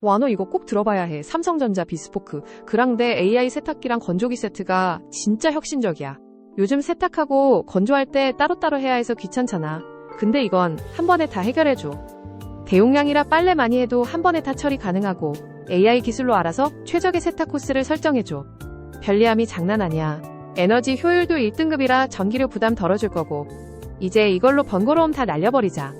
와, 너 이거 꼭 들어봐야 해. 삼성전자 비스포크 그랑데 AI 세탁기랑 건조기 세트가 진짜 혁신적이야. 요즘 세탁하고 건조할 때 따로따로 해야 해서 귀찮잖아. 근데 이건 한 번에 다 해결해줘. 대용량이라 빨래 많이 해도 한 번에 다 처리 가능하고 AI 기술로 알아서 최적의 세탁 코스를 설정해줘. 편리함이 장난 아니야. 에너지 효율도 1등급이라 전기료 부담 덜어줄 거고. 이제 이걸로 번거로움 다 날려버리자.